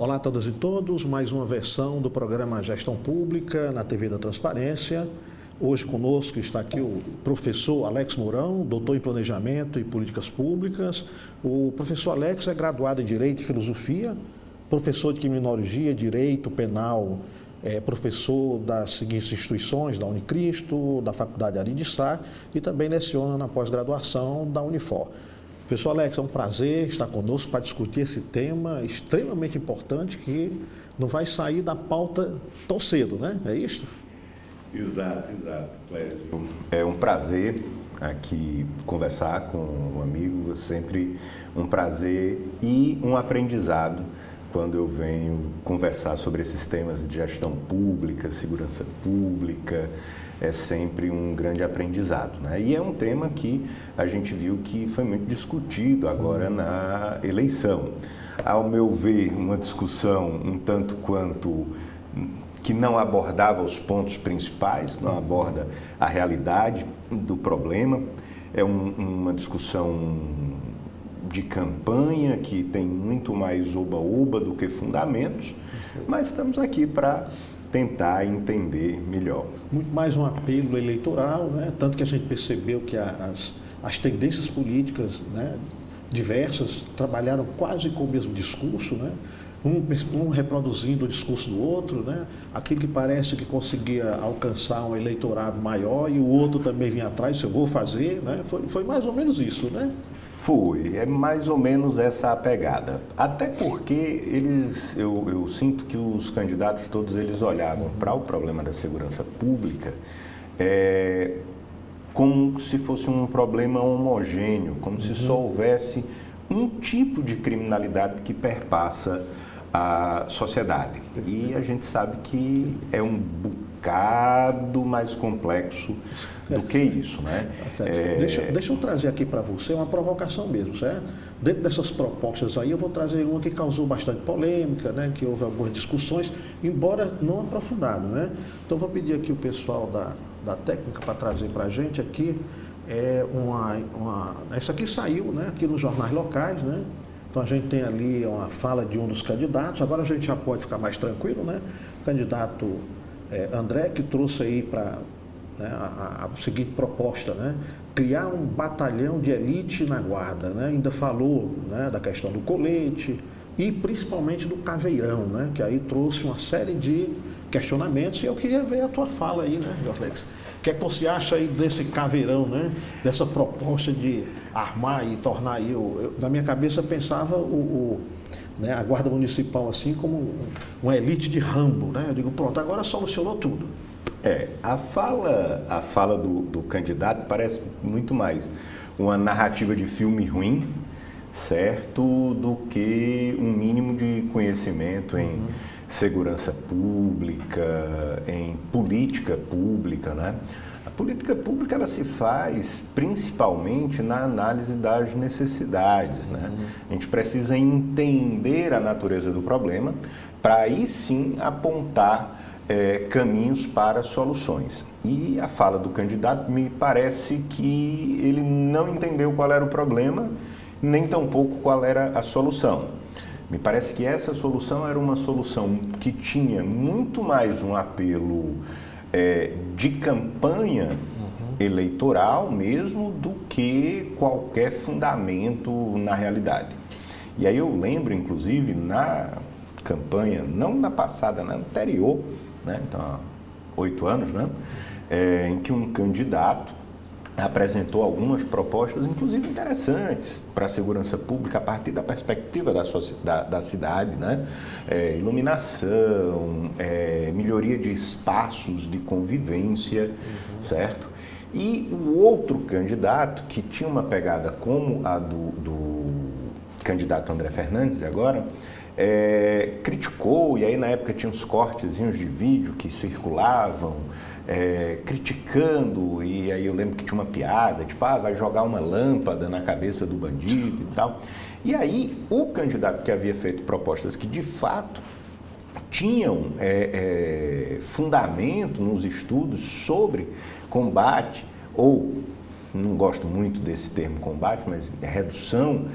Olá a todas e todos, mais uma versão do programa Gestão Pública na TV da Transparência. Hoje conosco está aqui o professor Alex Mourão, doutor em Planejamento e Políticas Públicas. O professor Alex é graduado em Direito e Filosofia, professor de Criminologia, Direito Penal, professor das seguintes instituições, da Unicristo, da Faculdade Ari de Sá e também leciona na pós-graduação da Unifor. Professor Alex, é um prazer estar conosco para discutir esse tema extremamente importante que não vai sair da pauta tão cedo, né? É isso? Exato, Clésio. É um prazer aqui conversar com um amigo, sempre um prazer e um aprendizado quando eu venho conversar sobre esses temas de gestão pública, segurança pública, é sempre um grande aprendizado, né? E é um tema que a gente viu que foi muito discutido agora na eleição. Ao meu ver, uma discussão um tanto quanto que não abordava os pontos principais, não aborda a realidade do problema, é uma discussão de campanha que tem muito mais oba-oba do que fundamentos, mas estamos aqui para tentar entender melhor. Muito mais um apelo eleitoral, né? Tanto que a gente percebeu que as tendências políticas, né, diversas trabalharam quase com o mesmo discurso, né? Um reproduzindo o discurso do outro, né? Aquele que parece que conseguia alcançar um eleitorado maior e o outro também vinha atrás, isso eu vou fazer, né? Foi mais ou menos isso, né? É mais ou menos essa a pegada. Até porque eu sinto que os candidatos todos eles olhavam para o problema da segurança pública como se fosse um problema homogêneo, como se só houvesse um tipo de criminalidade que perpassa a sociedade. E a gente sabe que é um bocado mais complexo do que isso, né? Deixa eu trazer aqui para você uma provocação mesmo, certo? Dentro dessas propostas aí, eu vou trazer uma que causou bastante polêmica, né? Que houve algumas discussões, embora não aprofundado, né? Então, vou pedir aqui o pessoal da técnica para trazer para a gente aqui. Isso aqui saiu, né, aqui nos jornais locais, né? Então a gente tem ali uma fala de um dos candidatos. Agora a gente já pode ficar mais tranquilo, né? O candidato André, que trouxe aí para a seguinte proposta, né? Criar um batalhão de elite na guarda, né? Ainda falou, né, da questão do colete e principalmente do caveirão, né? Que aí trouxe uma série de questionamentos e eu queria ver a tua fala aí, né, Alex? O que é que você acha aí desse caveirão, né? Dessa proposta de armar e tornar aí... na minha cabeça eu pensava né, a Guarda Municipal assim como uma elite de Rambo, né? Eu digo, pronto, agora solucionou tudo. A fala do candidato parece muito mais uma narrativa de filme ruim, certo, do que um mínimo de conhecimento em segurança pública, em política pública, né? A política pública ela se faz principalmente na análise das necessidades, né? A gente precisa entender a natureza do problema para aí sim apontar caminhos para soluções. E a fala do candidato me parece que ele não entendeu qual era o problema, nem tampouco qual era a solução. Me parece que essa solução era uma solução que tinha muito mais um apelo de campanha eleitoral mesmo do que qualquer fundamento na realidade. E aí eu lembro, inclusive, na campanha, não na passada, na anterior, né? Então, há 8 anos, né? Em que um candidato apresentou algumas propostas, inclusive interessantes, para a segurança pública a partir da perspectiva da cidade, né? Iluminação, melhoria de espaços de convivência, certo? E o outro candidato, que tinha uma pegada como a do candidato André Fernandes agora, criticou, e aí na época tinha uns cortezinhos de vídeo que circulavam, criticando, e aí eu lembro que tinha uma piada, tipo, vai jogar uma lâmpada na cabeça do bandido e tal. E aí o candidato que havia feito propostas que de fato tinham fundamento nos estudos sobre combate ou não gosto muito desse termo combate, mas redução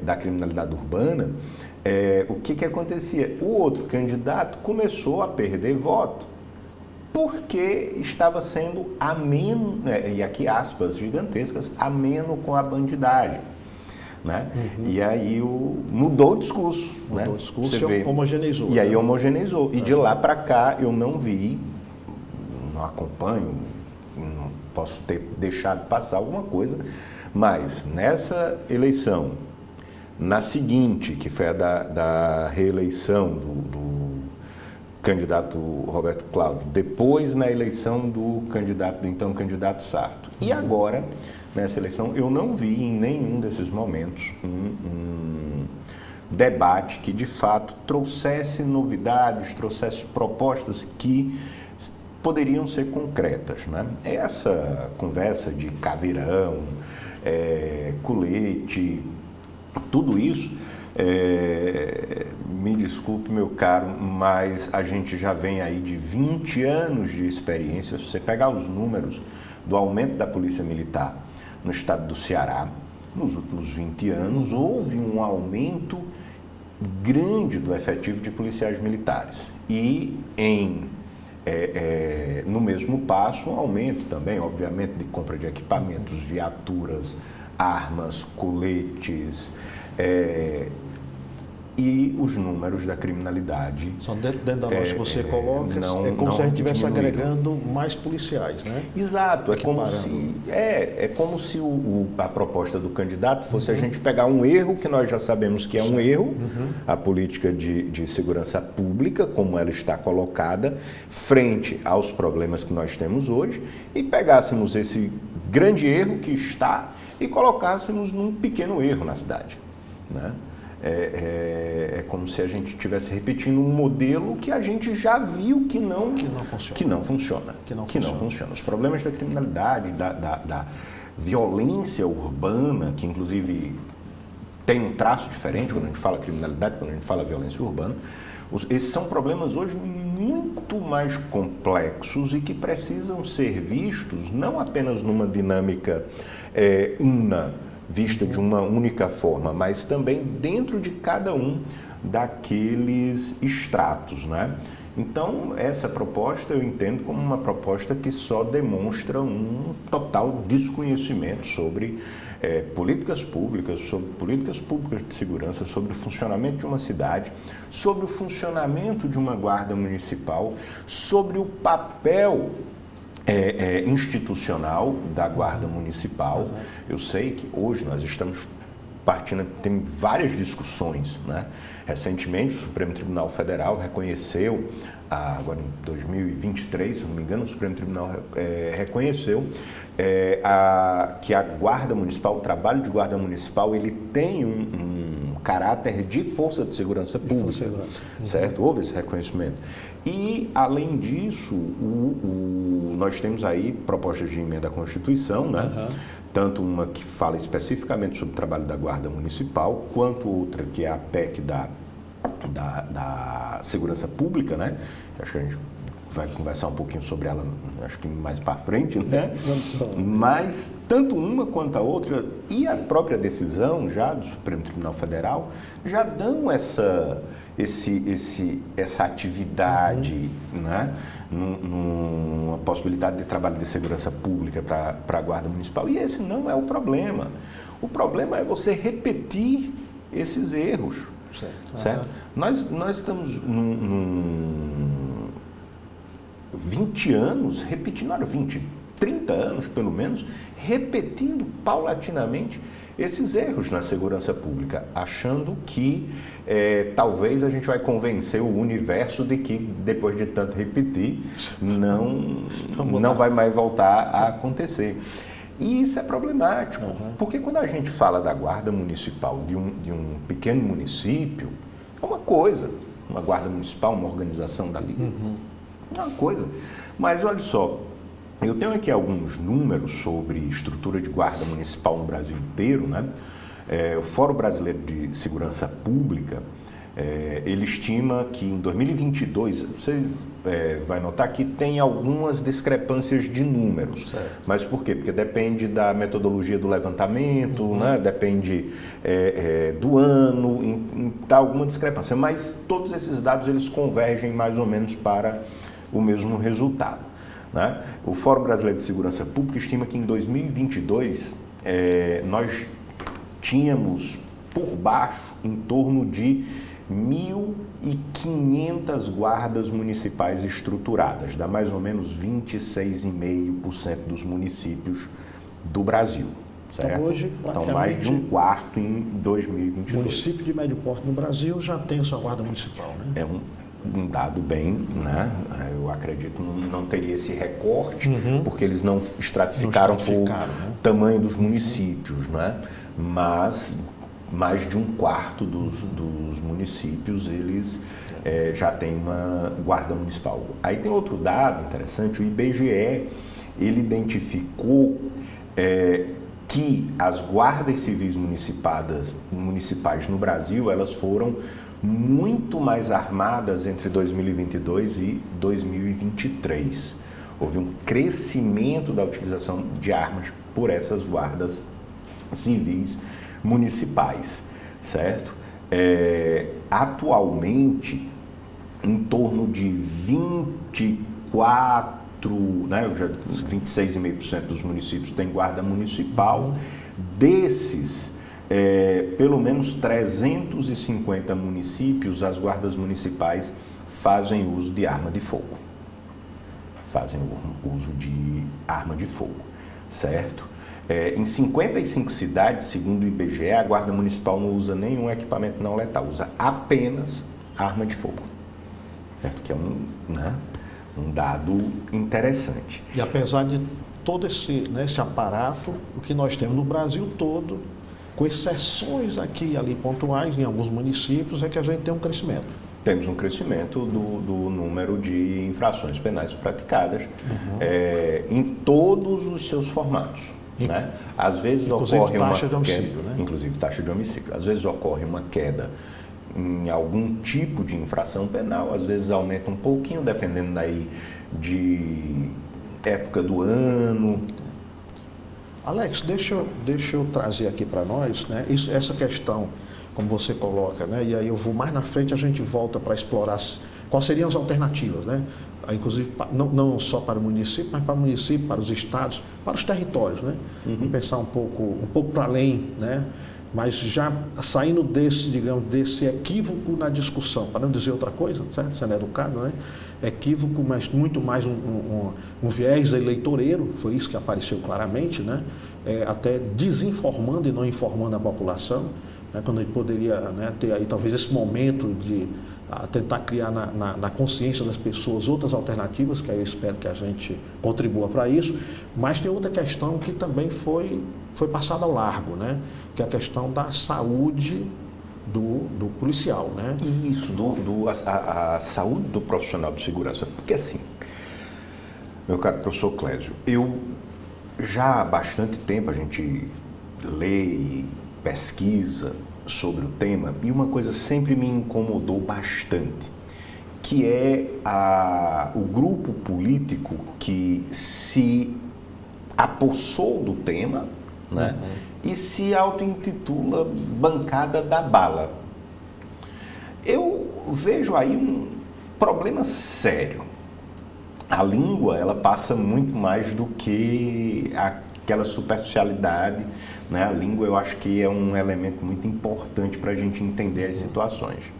da criminalidade urbana, o que acontecia? O outro candidato começou a perder voto porque estava sendo ameno, e aqui aspas gigantescas, ameno com a bandidagem. Né? E aí mudou o discurso. Mudou o discurso e homogeneizou. E aí homogeneizou. E de lá para cá eu não vi, não acompanho, não posso ter deixado passar alguma coisa, mas nessa eleição, na seguinte, que foi a da reeleição do candidato Roberto Cláudio, depois na eleição do então candidato Sarto. E agora, nessa eleição, eu não vi em nenhum desses momentos um debate que de fato trouxesse novidades, trouxesse propostas que poderiam ser concretas. Né? Essa conversa de caveirão, colete, tudo isso, me desculpe, meu caro, mas a gente já vem aí de 20 anos de experiência. Se você pegar os números do aumento da Polícia Militar no estado do Ceará, nos últimos 20 anos, houve um aumento grande do efetivo de policiais militares. E no mesmo passo, um aumento também, obviamente, de compra de equipamentos, viaturas, armas, coletes, e os números da criminalidade. Só dentro da lógica que você coloca, como se a gente estivesse agregando mais policiais, né? Exato, é como se a proposta do candidato fosse a gente pegar um erro, que nós já sabemos que é um erro, a política de segurança pública, como ela está colocada, frente aos problemas que nós temos hoje, e pegássemos esse grande erro que está e colocássemos num pequeno erro na cidade, né? É como se a gente estivesse repetindo um modelo que a gente já viu que não funciona. Os problemas da criminalidade, da violência urbana, que inclusive tem um traço diferente quando a gente fala criminalidade, quando a gente fala violência urbana, esses são problemas hoje muito mais complexos e que precisam ser vistos não apenas numa dinâmica vista de uma única forma, mas também dentro de cada um daqueles estratos, né? Então, essa proposta eu entendo como uma proposta que só demonstra um total desconhecimento sobre políticas públicas de segurança, sobre o funcionamento de uma cidade, sobre o funcionamento de uma guarda municipal, sobre o papel institucional da Guarda Municipal. Eu sei que hoje nós estamos partindo, tem várias discussões, né? Recentemente o Supremo Tribunal Federal reconheceu, agora em 2023, se não me engano, o Supremo Tribunal reconheceu que a Guarda Municipal, o trabalho de Guarda Municipal, ele tem um caráter de força de segurança pública, certo? Houve esse reconhecimento. E, além disso, nós temos aí propostas de emenda à Constituição, né? Tanto uma que fala especificamente sobre o trabalho da Guarda Municipal, quanto outra que é a PEC da Segurança Pública, né? Acho que a gente vai conversar um pouquinho sobre ela, acho que mais para frente, né? Mas tanto uma quanto a outra e a própria decisão já do Supremo Tribunal Federal já dão essa atividade, né? Numa possibilidade de trabalho de segurança pública para a Guarda Municipal. E esse não é o problema. O problema é você repetir esses erros, certo? Nós estamos 20 anos repetindo, 30 anos pelo menos, repetindo paulatinamente esses erros na segurança pública, achando que talvez a gente vai convencer o universo de que depois de tanto repetir não vai mais voltar a acontecer. E isso é problemático, porque quando a gente fala da Guarda Municipal de um pequeno município, é uma coisa, uma Guarda Municipal, uma organização dali, é uma coisa. Mas olha só, eu tenho aqui alguns números sobre estrutura de guarda municipal no Brasil inteiro, né? O Fórum Brasileiro de Segurança Pública Ele estima que em 2022, você vai notar que tem algumas discrepâncias de números. Certo. Mas por quê? Porque depende da metodologia do levantamento, né? Depende do ano, tá alguma discrepância. Mas todos esses dados eles convergem mais ou menos para o mesmo resultado, né? O Fórum Brasileiro de Segurança Pública estima que em 2022 nós tínhamos por baixo em torno de 1.500 guardas municipais estruturadas, dá mais ou menos 26,5% dos municípios do Brasil, certo? Então, hoje, então, mais de um quarto em 2022. O município de médio porte no Brasil já tem a sua guarda municipal, né? É um dado bem, né? Eu acredito não teria esse recorte, porque eles não estratificaram por tamanho dos municípios, né? Mas mais de um quarto dos municípios eles já têm uma guarda municipal. Aí tem outro dado interessante, o IBGE ele identificou que as guardas civis municipais no Brasil elas foram muito mais armadas entre 2022 e 2023. Houve um crescimento da utilização de armas por essas guardas civis municipais, certo? Atualmente, em torno de 26,5% dos municípios têm guarda municipal. Desses, pelo menos 350 municípios, as guardas municipais fazem uso de arma de fogo. Fazem uso de arma de fogo, certo? Em 55 cidades, segundo o IBGE, a Guarda Municipal não usa nenhum equipamento não letal, usa apenas arma de fogo, certo? Que é um dado interessante. E apesar de todo esse aparato, o que nós temos no Brasil todo, com exceções aqui e ali pontuais, em alguns municípios, é que a gente tem um crescimento. Temos um crescimento do número de infrações penais praticadas em todos os seus formatos. Né? Às vezes ocorre taxa de homicídio, queda, né? Inclusive taxa de homicídio. Às vezes ocorre uma queda em algum tipo de infração penal, às vezes aumenta um pouquinho, dependendo daí de época do ano. Alex, deixa eu trazer aqui para nós, né? Essa questão, como você coloca, né? E aí eu vou mais na frente, a gente volta para explorar quais seriam as alternativas, né? Inclusive não só para o município, mas para o município, para os estados, para os territórios, né? Vamos pensar um pouco para além, né? Mas já saindo desse equívoco na discussão, para não dizer outra coisa, certo? Sendo educado, né? Equívoco, mas muito mais um viés eleitoreiro, foi isso que apareceu claramente, né? Até desinformando e não informando a população, né? Quando a gente poderia, né, ter aí talvez esse momento de tentar criar na consciência das pessoas outras alternativas, que aí eu espero que a gente contribua para isso. Mas tem outra questão que também foi passada ao largo, né? Que é a questão da saúde do policial, né? Isso, a saúde do profissional de segurança. Porque assim, meu caro professor Clésio, eu já há bastante tempo a gente lê e pesquisa sobre o tema, e uma coisa sempre me incomodou bastante, que é o grupo político que se apossou do tema, né? E se auto-intitula bancada da bala. Eu vejo aí um problema sério. A língua, ela passa muito mais do que aquela superficialidade, né? A língua, eu acho que é um elemento muito importante para a gente entender as situações.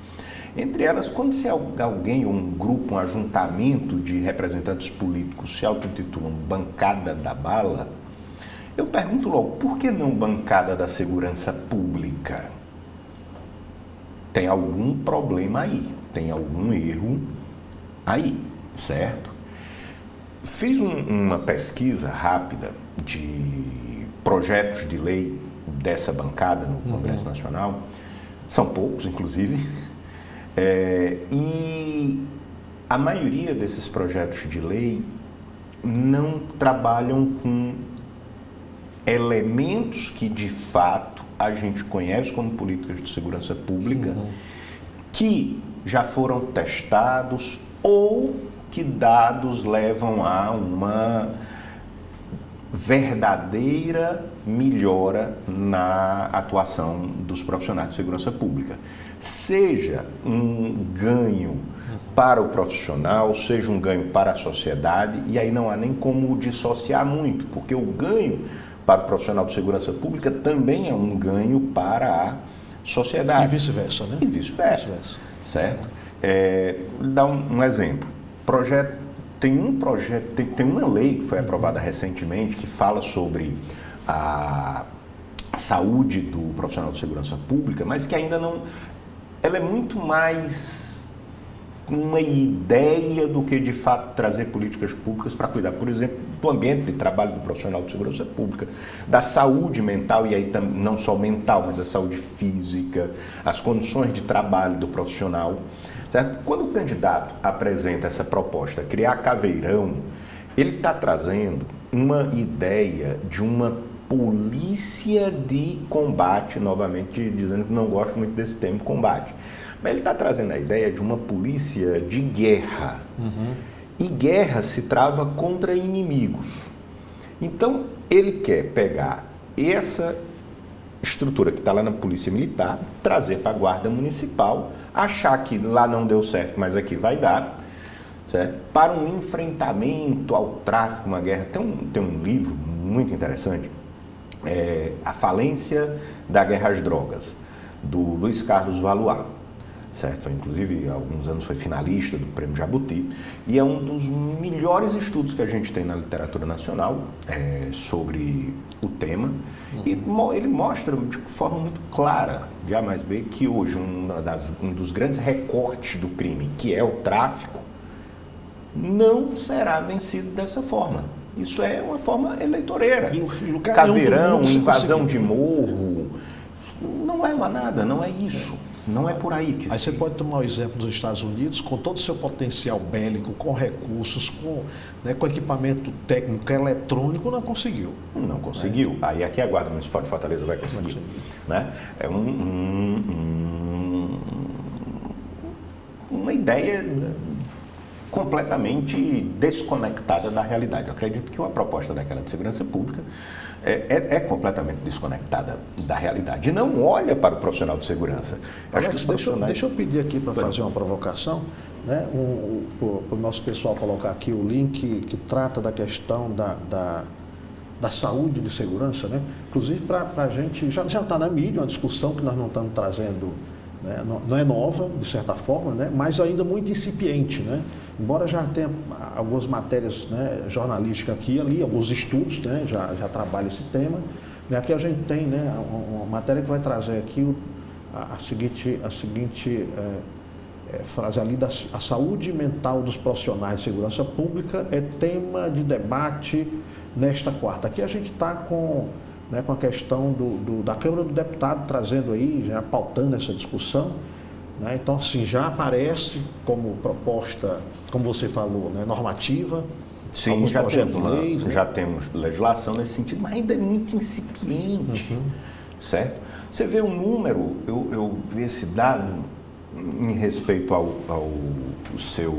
Entre elas, quando se alguém, um grupo, um ajuntamento de representantes políticos se auto-intitulam bancada da bala, eu pergunto logo, por que não bancada da segurança pública? Tem algum problema aí, tem algum erro aí, certo? Fiz uma pesquisa rápida de projetos de lei dessa bancada no Congresso Nacional, são poucos, inclusive, e a maioria desses projetos de lei não trabalham com elementos que, de fato, a gente conhece como políticas de segurança pública que já foram testados ou que dados levam a uma verdadeira melhora na atuação dos profissionais de segurança pública. Seja um ganho para o profissional, seja um ganho para a sociedade, e aí não há nem como dissociar muito, porque o ganho para o profissional de segurança pública também é um ganho para a sociedade. E vice-versa, né? E vice-versa, certo? Vou dar um exemplo. Tem uma lei que foi aprovada recentemente que fala sobre a saúde do profissional de segurança pública, mas que ainda não... Ela é muito mais uma ideia do que, de fato, trazer políticas públicas para cuidar, por exemplo, do ambiente de trabalho do profissional de segurança pública, da saúde mental, e aí não só mental, mas a saúde física, as condições de trabalho do profissional. Certo? Quando o candidato apresenta essa proposta, criar caveirão, ele está trazendo uma ideia de uma polícia de combate, novamente dizendo que não gosto muito desse termo, combate. Mas ele está trazendo a ideia de uma polícia de guerra. E guerra se trava contra inimigos. Então, ele quer pegar essa estrutura que está lá na Polícia Militar, trazer para a Guarda Municipal, achar que lá não deu certo, mas aqui vai dar, certo? Para um enfrentamento ao tráfico, uma guerra. Tem um livro muito interessante, A Falência da Guerra às Drogas, do Luiz Carlos Valois. Certo? Inclusive, há alguns anos foi finalista do Prêmio Jabuti, e é um dos melhores estudos que a gente tem na literatura nacional sobre o tema. E ele mostra de forma muito clara, de A mais B, que hoje um dos grandes recortes do crime, que é o tráfico, não será vencido dessa forma. Isso é uma forma eleitoreira. Caveirão, invasão de morro, não leva a nada, não é isso. Não é por aí que Aí você pode tomar o exemplo dos Estados Unidos, com todo o seu potencial bélico, com recursos, com equipamento técnico eletrônico, não conseguiu. Não conseguiu. Aí aqui a Guarda Municipal de Fortaleza vai conseguir. Né? É uma ideia completamente desconectada da realidade. Eu acredito que uma proposta daquela de segurança pública é completamente desconectada da realidade. E não olha para o profissional de segurança. Alex, deixa eu pedir aqui para fazer uma provocação, né? Para o nosso pessoal colocar aqui o link que trata da questão da saúde de segurança, né? Inclusive para a gente, já está na mídia uma discussão que nós não estamos trazendo, né? Não é nova, de certa forma, né? Mas ainda muito incipiente, né? Embora já tenha algumas matérias, né, jornalísticas aqui e ali, alguns estudos, né, já trabalham esse tema. Né? Aqui a gente tem, né, uma matéria que vai trazer aqui a seguinte frase ali, a saúde mental dos profissionais de segurança pública é tema de debate nesta quarta. Aqui a gente está com a questão da Câmara do Deputado trazendo aí, já pautando essa discussão. Né? Então, assim, já aparece como proposta, como você falou, né, normativa. Sim, já temos legislação nesse sentido, mas ainda é muito incipiente, certo? Você vê um número, eu vi esse dado em respeito ao seu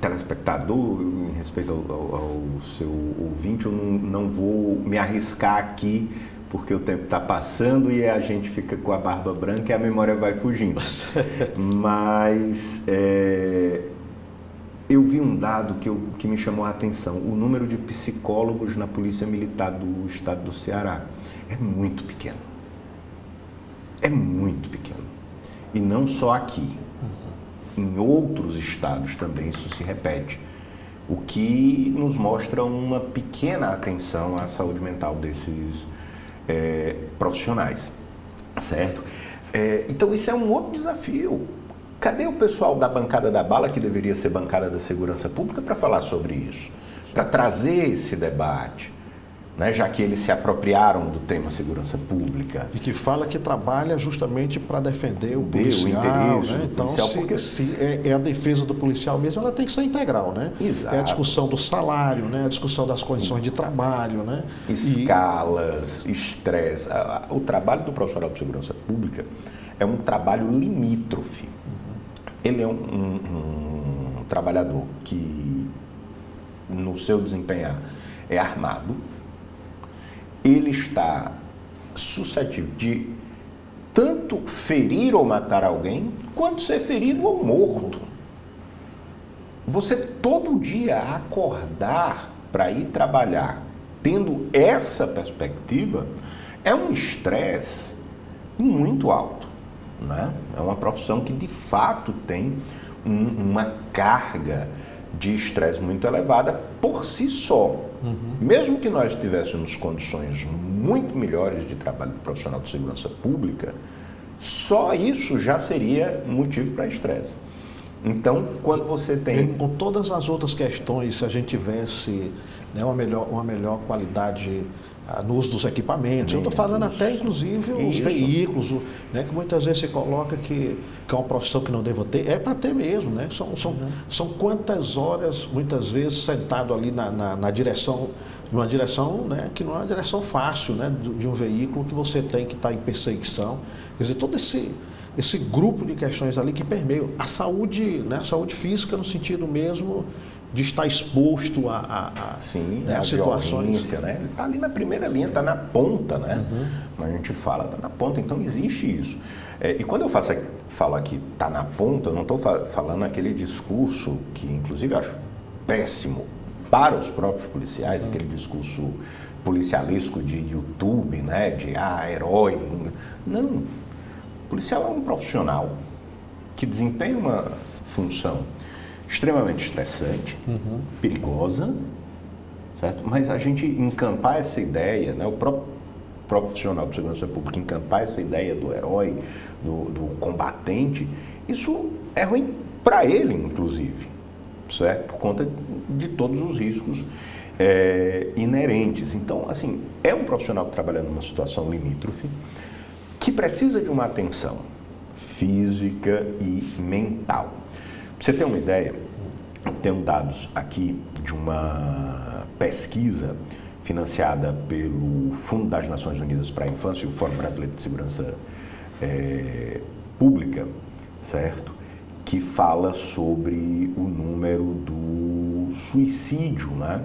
telespectador, em respeito ao seu ouvinte, eu não vou me arriscar aqui, porque o tempo está passando e a gente fica com a barba branca e a memória vai fugindo. Mas eu vi um dado que me chamou a atenção. O número de psicólogos na Polícia Militar do Estado do Ceará é muito pequeno. É muito pequeno. E não só aqui. Em outros estados também isso se repete. O que nos mostra uma pequena atenção à saúde mental desses profissionais, certo? Então isso é um outro desafio. Cadê o pessoal da bancada da bala, que deveria ser bancada da segurança pública, para falar sobre isso? Para trazer esse debate, né, já que eles se apropriaram do tema segurança pública. E que fala que trabalha justamente para defender o policial, interesse né? do Então, policial, porque se é a defesa do policial mesmo, ela tem que ser integral, né? Exato. É a discussão do salário, né? A discussão das condições de trabalho, né? Escalas, estresse. O trabalho do profissional de segurança pública é um trabalho limítrofe. Ele é um trabalhador que, no seu desempenhar, é armado. Ele está suscetível de tanto ferir ou matar alguém, quanto ser ferido ou morto. Você todo dia acordar para ir trabalhar, tendo essa perspectiva, é um estresse muito alto, né? É uma profissão que de fato tem uma carga de estresse muito elevada por si só. Mesmo que nós tivéssemos condições muito melhores de trabalho profissional de segurança pública, só isso já seria motivo para estresse. Então, quando você tem... Com todas as outras questões, se a gente tivesse, né, uma melhor qualidade no uso dos equipamentos, eu estou falando até inclusive os veículos, né, que muitas vezes se coloca que é uma profissão que não deva ter, é para ter mesmo, né? São quantas horas, muitas vezes, sentado ali na direção, uma direção, né, que não é uma direção fácil, né, de um veículo que você tem que estar em perseguição. Quer dizer, todo esse grupo de questões ali que permeiam a saúde, né, a saúde física no sentido mesmo de estar exposto a situações. Violência, né? Ele está ali na primeira linha, está na ponta, né? Mas a gente fala, está na ponta, então existe isso. E quando eu falo aqui, está na ponta, eu não estou falando aquele discurso que, inclusive, eu acho péssimo para os próprios policiais, aquele discurso policialesco de YouTube, né? De herói. Não. O policial é um profissional que desempenha uma função extremamente estressante, perigosa, certo? Mas a gente encampar essa ideia, né? O próprio profissional de segurança pública encampar essa ideia do herói, do combatente, isso é ruim para ele, inclusive, certo? Por conta de todos os riscos inerentes. Então, assim, é um profissional que trabalha numa situação limítrofe, que precisa de uma atenção física e mental. Pra você ter uma ideia, tenho dados aqui de uma pesquisa financiada pelo Fundo das Nações Unidas para a Infância e o Fórum Brasileiro de Segurança Pública, certo? Que fala sobre o número do suicídio, né,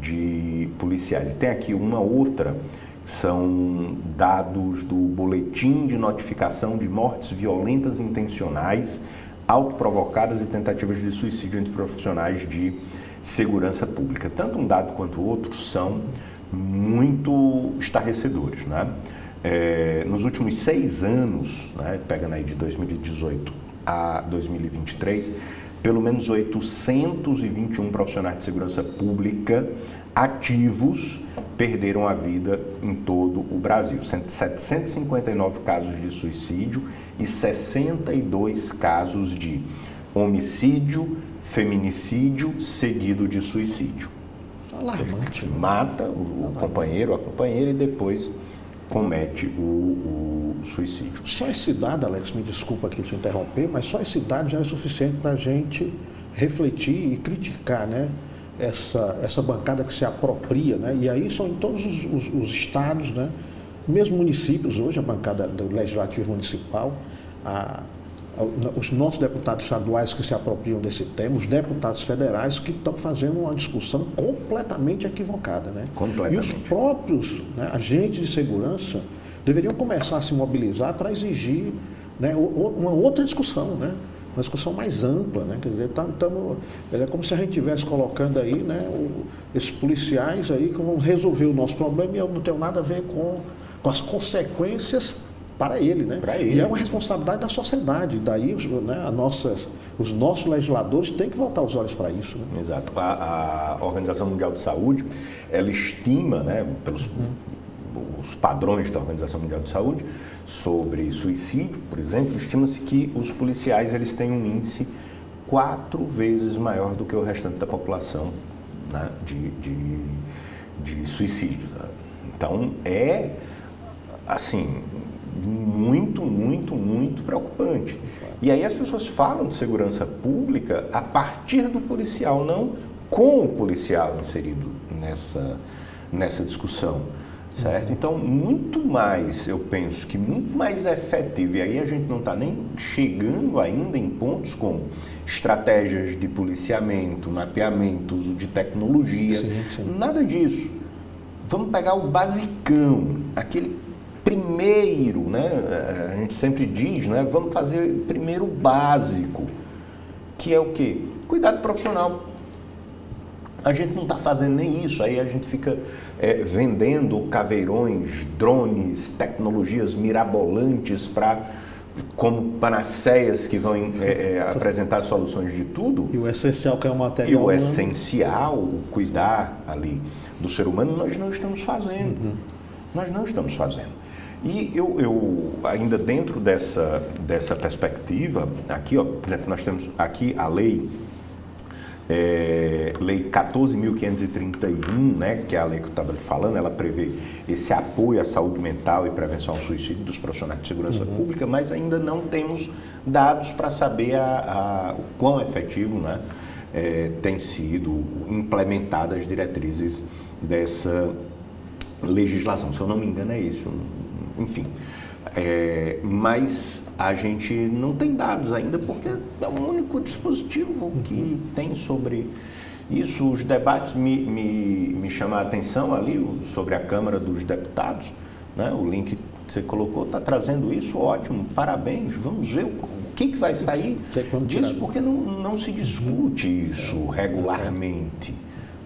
de policiais. E tem aqui uma outra, são dados do Boletim de Notificação de Mortes Violentas Intencionais, autoprovocadas e tentativas de suicídio entre profissionais de segurança pública. Tanto um dado quanto o outro são muito estarrecedores, né? Nos últimos 6 anos, né, pegando aí de 2018 a 2023, pelo menos 821 profissionais de segurança pública ativos perderam a vida em todo o Brasil. 759 casos de suicídio e 62 casos de homicídio, feminicídio, seguido de suicídio. Alarmante. Mata o companheiro, a companheira e depois comete o suicídio. Só esse dado, Alex, me desculpa aqui te interromper, mas só esse dado já é suficiente para a gente refletir e criticar, né, essa bancada que se apropria, né, e aí são em todos os estados, né, mesmo municípios hoje, a bancada do Legislativo Municipal, os nossos deputados estaduais que se apropriam desse tema, os deputados federais que estão fazendo uma discussão completamente equivocada, né? Completamente. E os próprios, né, agentes de segurança deveriam começar a se mobilizar para exigir, né, uma outra discussão, né? Uma discussão mais ampla, né? Quer dizer, é como se a gente estivesse colocando aí, né, esses policiais aí que vão resolver o nosso problema e eu não tenho nada a ver com as consequências para ele, né? E é uma responsabilidade da sociedade. Daí, né, os nossos legisladores têm que voltar os olhos para isso, né? Exato. A Organização Mundial de Saúde, ela estima, né, pelos os padrões da Organização Mundial de Saúde sobre suicídio, por exemplo, estima-se que os policiais eles têm um índice 4 vezes maior do que o restante da população, né, de suicídio. Então, é, assim, muito, muito, muito preocupante. E aí as pessoas falam de segurança pública a partir do policial, não com o policial inserido nessa discussão, certo? Então, muito mais, eu penso que muito mais efetivo, e aí a gente não está nem chegando ainda em pontos como estratégias de policiamento, mapeamento, uso de tecnologia, nada disso. Vamos pegar o basicão, aquele primeiro, né? A gente sempre diz, né? Vamos fazer primeiro o básico, que é o quê? Cuidado profissional. A gente não está fazendo nem isso, aí a gente fica vendendo caveirões, drones, tecnologias mirabolantes como panaceias que vão apresentar soluções de tudo. E o essencial que é o material E o humano. essencial, o cuidar ali do ser humano, nós não estamos fazendo. Nós não estamos fazendo. E eu ainda dentro dessa perspectiva, aqui, ó, por exemplo, nós temos aqui a lei 14.531, né, que é a lei que eu estava falando, ela prevê esse apoio à saúde mental e prevenção ao suicídio dos profissionais de segurança pública, mas ainda não temos dados para saber o quão efetivo, né, tem sido implementadas as diretrizes dessa legislação. Se eu não me engano é isso, enfim. Mas a gente não tem dados ainda porque é o único dispositivo que tem sobre isso. Os debates me chamam a atenção ali sobre a Câmara dos Deputados, né? O link que você colocou está trazendo isso, ótimo, parabéns, vamos ver o que vai sair disso, porque não se discute isso regularmente.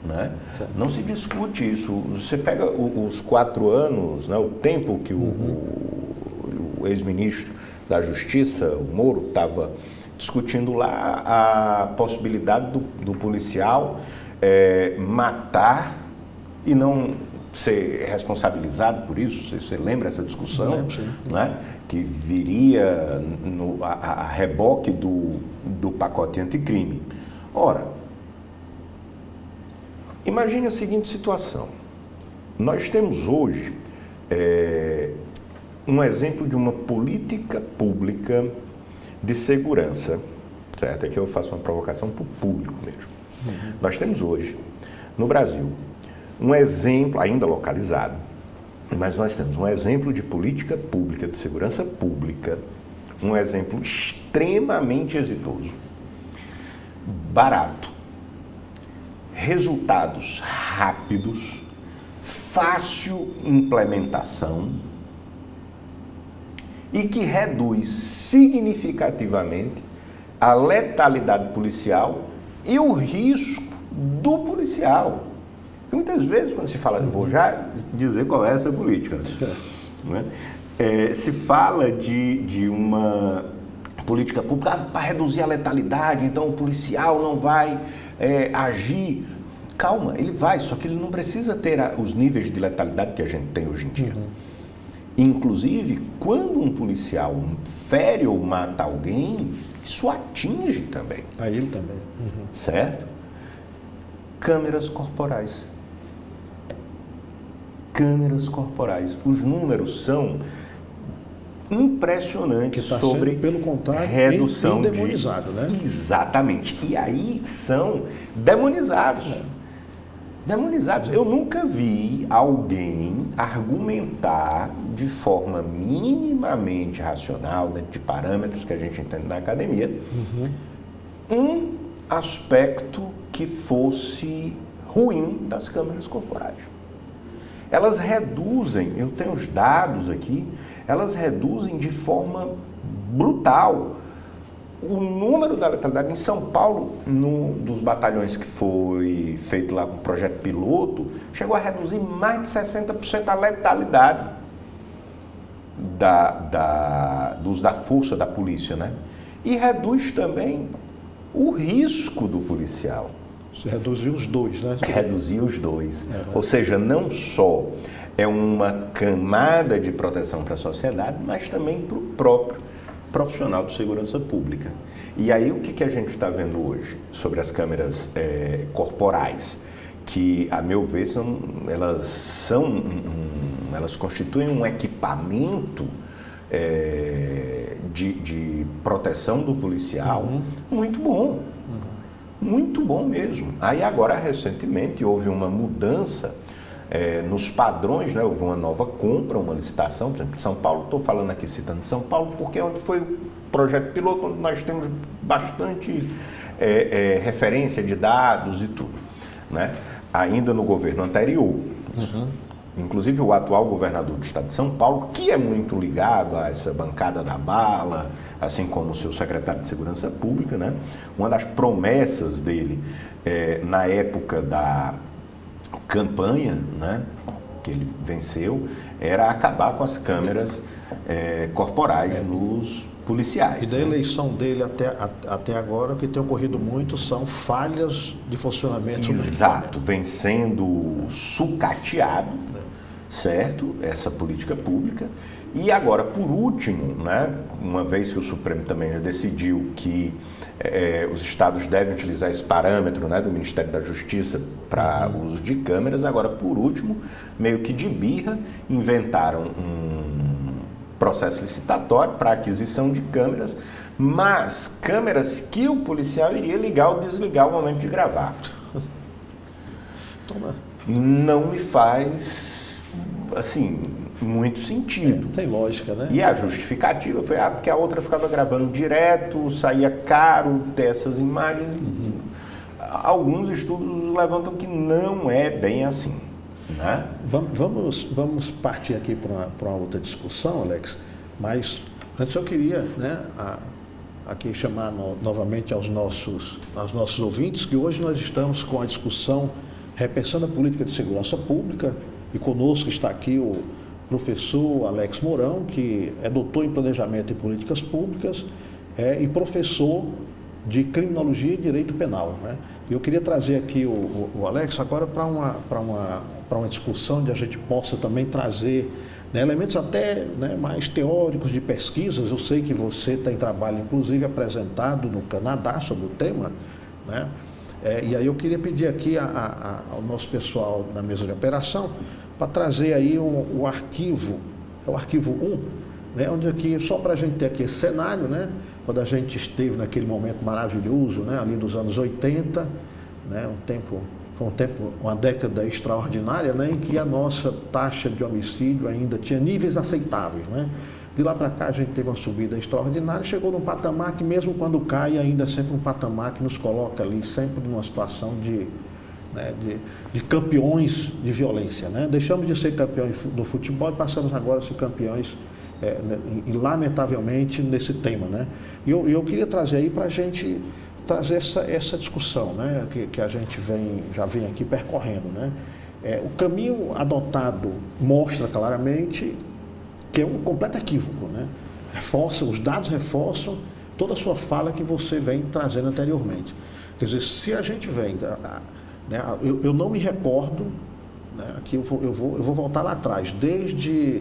Né? Não se discute isso. Você pega os 4 anos, né, o tempo que o ex-ministro da Justiça, o Moro, estava discutindo lá a possibilidade do policial matar e não ser responsabilizado por isso. Você lembra essa discussão? Né? Que viria a reboque do pacote anticrime. Ora, imagine a seguinte situação. Nós temos hoje um exemplo de uma política pública de segurança, certo? Aqui eu faço uma provocação para o público mesmo. Nós temos hoje, no Brasil, um exemplo, ainda localizado, mas nós temos um exemplo de política pública de segurança pública, um exemplo extremamente exitoso, barato, resultados rápidos, fácil implementação e que reduz significativamente a letalidade policial e o risco do policial. Porque muitas vezes, quando se fala, vou já dizer qual é essa política, né? Se fala de uma política pública para reduzir a letalidade, então o policial não vai agir. Calma, ele vai, só que ele não precisa ter os níveis de letalidade que a gente tem hoje em dia. Inclusive, quando um policial fere ou mata alguém, isso atinge também. A ele também. Certo? Câmeras corporais. Câmeras corporais. Os números são impressionantes sobre pelo contrário, redução demonizado, né? Exatamente. E aí são demonizados. Demonizados. Eu nunca vi alguém argumentar de forma minimamente racional, dentro de parâmetros que a gente entende na academia, um aspecto que fosse ruim das câmeras corporais. Elas reduzem, eu tenho os dados aqui, elas reduzem de forma brutal o número da letalidade. Em São Paulo, dos batalhões que foi feito lá com o projeto piloto, chegou a reduzir mais de 60% a letalidade da força da polícia, né? E reduz também o risco do policial. Você reduziu os dois, né? Reduzir os dois. Ou seja, não só é uma camada de proteção para a sociedade, mas também para o próprio profissional de segurança pública. E aí o que a gente está vendo hoje sobre as câmeras corporais? que, a meu ver, elas constituem um equipamento de proteção do policial muito bom. Muito bom mesmo. Aí agora, recentemente, houve uma mudança nos padrões, né? Houve uma nova compra, uma licitação, por exemplo, em São Paulo. Estou falando aqui, citando São Paulo, porque é onde foi o projeto piloto, onde nós temos bastante referência de dados e tudo, né? Ainda no governo anterior. Inclusive o atual governador do estado de São Paulo, que é muito ligado a essa bancada da bala, assim como o seu secretário de Segurança Pública, né? Uma das promessas dele na época da campanha, né, que ele venceu, era acabar com as câmeras corporais nos policiais. E da eleição dele até agora, o que tem ocorrido muito são falhas de funcionamento. Exato, vem sendo sucateado, certo, essa política pública. E agora, por último, né, uma vez que o Supremo também já decidiu que os estados devem utilizar esse parâmetro, né, do Ministério da Justiça para uso de câmeras, agora, por último, meio que de birra, inventaram um processo licitatório para aquisição de câmeras, mas câmeras que o policial iria ligar ou desligar ao momento de gravar. Não me faz, assim, muito sentido. Tem lógica, né? E a justificativa foi porque a outra ficava gravando direto, saía caro ter essas imagens. Alguns estudos levantam que não é bem assim, né? Vamos partir aqui para uma outra discussão, Alex, mas antes eu queria, né, aqui chamar novamente aos nossos ouvintes, que hoje nós estamos com a discussão Repensando a Política de Segurança Pública, e conosco está aqui o professor Alex Mourão, que é doutor em Planejamento e Políticas Públicas e professor de Criminologia e Direito Penal, né? E eu queria trazer aqui o Alex agora para uma discussão onde a gente possa também trazer, né, elementos até, né, mais teóricos de pesquisas. Eu sei que você tem trabalho, inclusive, apresentado no Canadá sobre o tema, né? E aí eu queria pedir aqui ao nosso pessoal da mesa de operação para trazer aí o arquivo, o arquivo 1, né, onde aqui, só para a gente ter aqui esse cenário, né, quando a gente esteve naquele momento maravilhoso, né, ali dos anos 80, né, uma década extraordinária, né, em que a nossa taxa de homicídio ainda tinha níveis aceitáveis, né. De lá para cá a gente teve uma subida extraordinária, chegou num patamar que mesmo quando cai ainda é sempre um patamar que nos coloca ali sempre numa situação de campeões de violência, né? Deixamos de ser campeões do futebol e passamos agora a ser campeões, lamentavelmente, nesse tema, né? E eu queria trazer aí para a gente trazer essa discussão, né? Que a gente já vem aqui percorrendo, né? O caminho adotado mostra claramente que é um completo equívoco, né? Os dados reforçam toda a sua fala que você vem trazendo anteriormente. Quer dizer, se a gente vem, né, eu não me recordo, né, aqui eu vou voltar lá atrás, desde,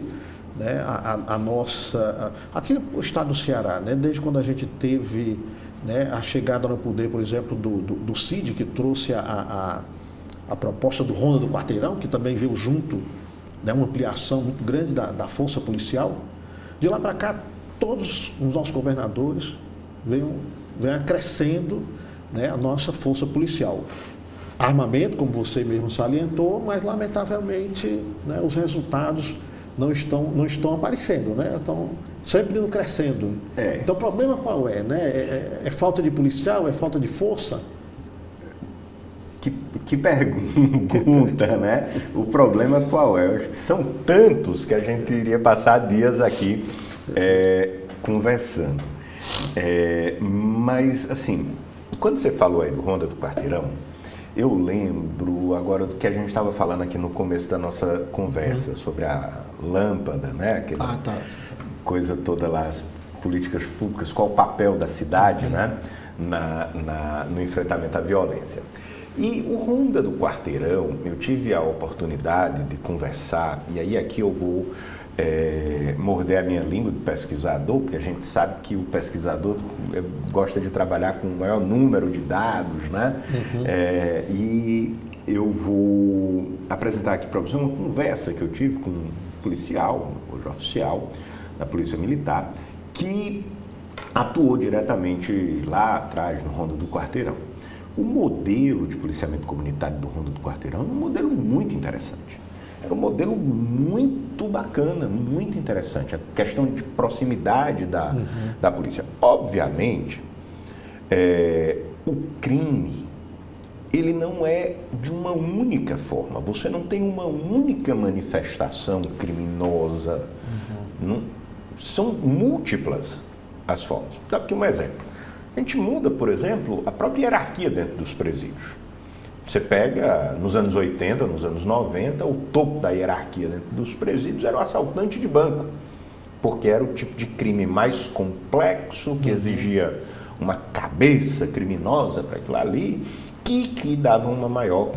né, a nossa, aqui no estado do Ceará, né, desde quando a gente teve, né, a chegada no poder, por exemplo, do CID, que trouxe a proposta do Ronda do Quarteirão, que também veio junto, né, uma ampliação muito grande da força policial. De lá para cá, todos os nossos governadores vêm acrescendo, né, a nossa força policial. Armamento, como você mesmo salientou, mas lamentavelmente, né, os resultados não estão aparecendo, né? Estão sempre indo crescendo. Então o problema qual é, né? É falta de policial, é falta de força? Que pergunta, né? O problema qual é? Eu acho que são tantos que a gente iria passar dias aqui conversando. Mas, assim, quando você falou aí do Ronda do Quarteirão, eu lembro agora do que a gente estava falando aqui no começo da nossa conversa, sobre a lâmpada, né? Aquela coisa toda lá, as políticas públicas, qual o papel da cidade, né? No enfrentamento à violência. E o Ronda do Quarteirão, eu tive a oportunidade de conversar, e aí aqui eu vou morder a minha língua de pesquisador, porque a gente sabe que o pesquisador gosta de trabalhar com o maior número de dados, né? E eu vou apresentar aqui para você uma conversa que eu tive com um policial, hoje oficial, da Polícia Militar, que atuou diretamente lá atrás no Ronda do Quarteirão. O modelo de policiamento comunitário do Ronda do Quarteirão é um modelo muito interessante. Era um modelo muito bacana, muito interessante. A questão de proximidade da polícia. Obviamente, o crime, ele não é de uma única forma. Você não tem uma única manifestação criminosa. São múltiplas as formas. Dá aqui um exemplo. A gente muda, por exemplo, a própria hierarquia dentro dos presídios. Você pega, nos anos 80, nos anos 90, o topo da hierarquia dentro dos presídios era o assaltante de banco, porque era o tipo de crime mais complexo, que exigia uma cabeça criminosa para aquilo ali, que dava uma maior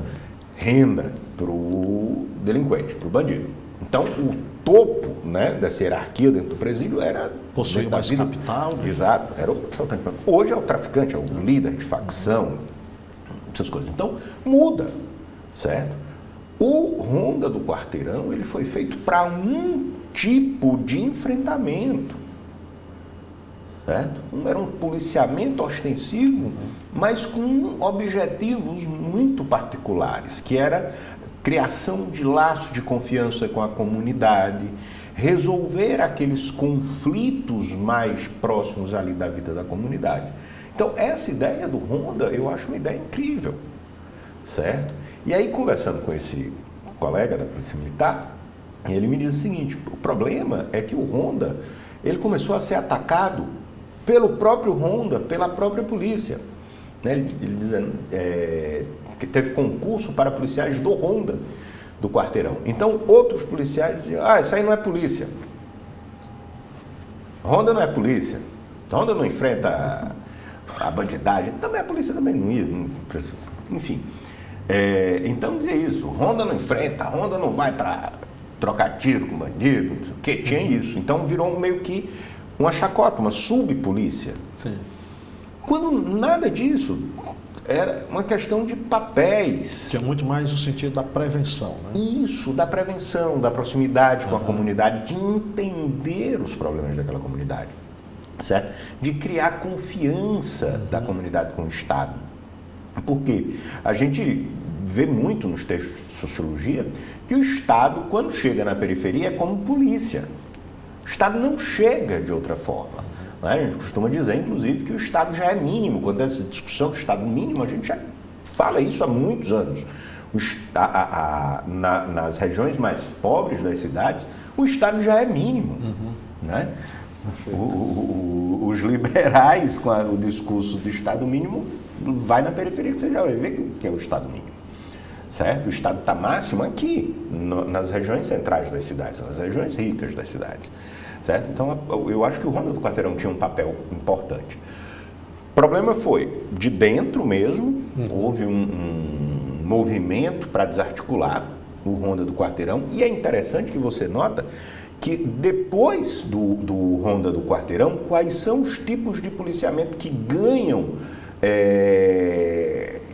renda para o delinquente, para o bandido. Então, o topo, né, dessa hierarquia dentro do presídio era... Possuía mais capital. Né? Exato, era o assaltante de banco. Hoje é o traficante, é o líder de facção, essas coisas. Então, muda, certo? O Ronda do Quarteirão, ele foi feito para um tipo de enfrentamento, certo? Era um policiamento ostensivo, mas com objetivos muito particulares, que era criação de laços de confiança com a comunidade, resolver aqueles conflitos mais próximos ali da vida da comunidade. Então, essa ideia do Ronda, eu acho uma ideia incrível, certo? E aí, conversando com esse colega da Polícia Militar, ele me diz o seguinte: o problema é que o Ronda, ele começou a ser atacado pelo próprio Ronda, pela própria polícia. Né? Ele dizendo que teve concurso para policiais do Ronda do Quarteirão. Então, outros policiais diziam: isso aí não é polícia. Ronda não é polícia. Ronda não enfrenta a bandidagem. Também a polícia também não ia. Não precisa. Enfim. Então, dizia isso. Ronda não enfrenta. Ronda não vai para trocar tiro com bandido. Não sei o quê. Tinha isso. Então, virou meio que uma chacota, uma subpolícia. Sim. Quando nada disso, era uma questão de papéis. Tinha muito mais o sentido da prevenção, né? Isso, da prevenção, da proximidade com a comunidade, de entender os problemas daquela comunidade, certo? De criar confiança da comunidade com o Estado. Porque a gente vê muito nos textos de sociologia que o Estado, quando chega na periferia, é como polícia. O Estado não chega de outra forma. Né? A gente costuma dizer, inclusive, que o Estado já é mínimo. Quando essa discussão do Estado mínimo, a gente já fala isso há muitos anos. Nas regiões mais pobres das cidades, o Estado já é mínimo. Né? Os liberais, com o discurso do Estado mínimo, vai na periferia que você já vai ver o que é o Estado mínimo. Certo? O Estado está máximo aqui, nas regiões centrais das cidades, nas regiões ricas das cidades. Certo? Então, eu acho que o Ronda do Quarteirão tinha um papel importante. O problema foi, de dentro mesmo, houve um movimento para desarticular o Ronda do Quarteirão, e é interessante que você nota que depois do Ronda do Quarteirão, quais são os tipos de policiamento que ganham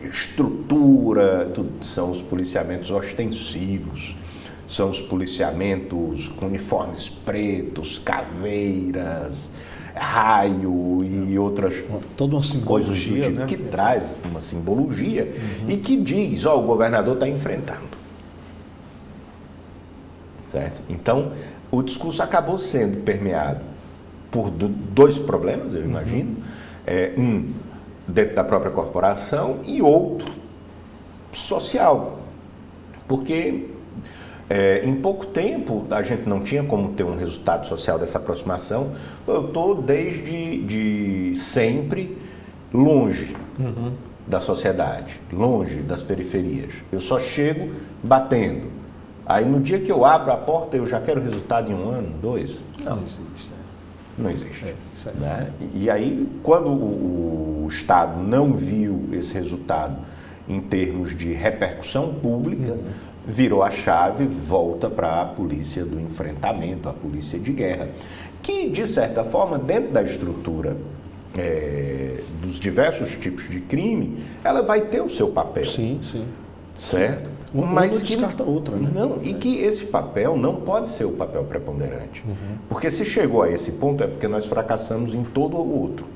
estrutura, são os policiamentos ostensivos, são os policiamentos com uniformes pretos, caveiras, raio e outras toda uma simbologia, coisas, né? Que traz uma simbologia e que diz, o governador está enfrentando. Certo? Então, o discurso acabou sendo permeado por dois problemas, eu imagino. Um dentro da própria corporação e outro social. Porque em pouco tempo a gente não tinha como ter um resultado social dessa aproximação. Eu estou desde sempre longe da sociedade, longe das periferias. Eu só chego batendo. Aí no dia que eu abro a porta eu já quero resultado em 1 ano, 2? Não existe. Não existe. Né? E aí, quando o Estado não viu esse resultado em termos de repercussão pública, virou a chave, volta para a polícia do enfrentamento, a polícia de guerra, que, de certa forma, dentro da estrutura dos diversos tipos de crime, ela vai ter o seu papel. Sim, sim. certo? Uma não descarta outra, né? Não, e que esse papel não pode ser o papel preponderante. Porque se chegou a esse ponto é porque nós fracassamos em todo o outro,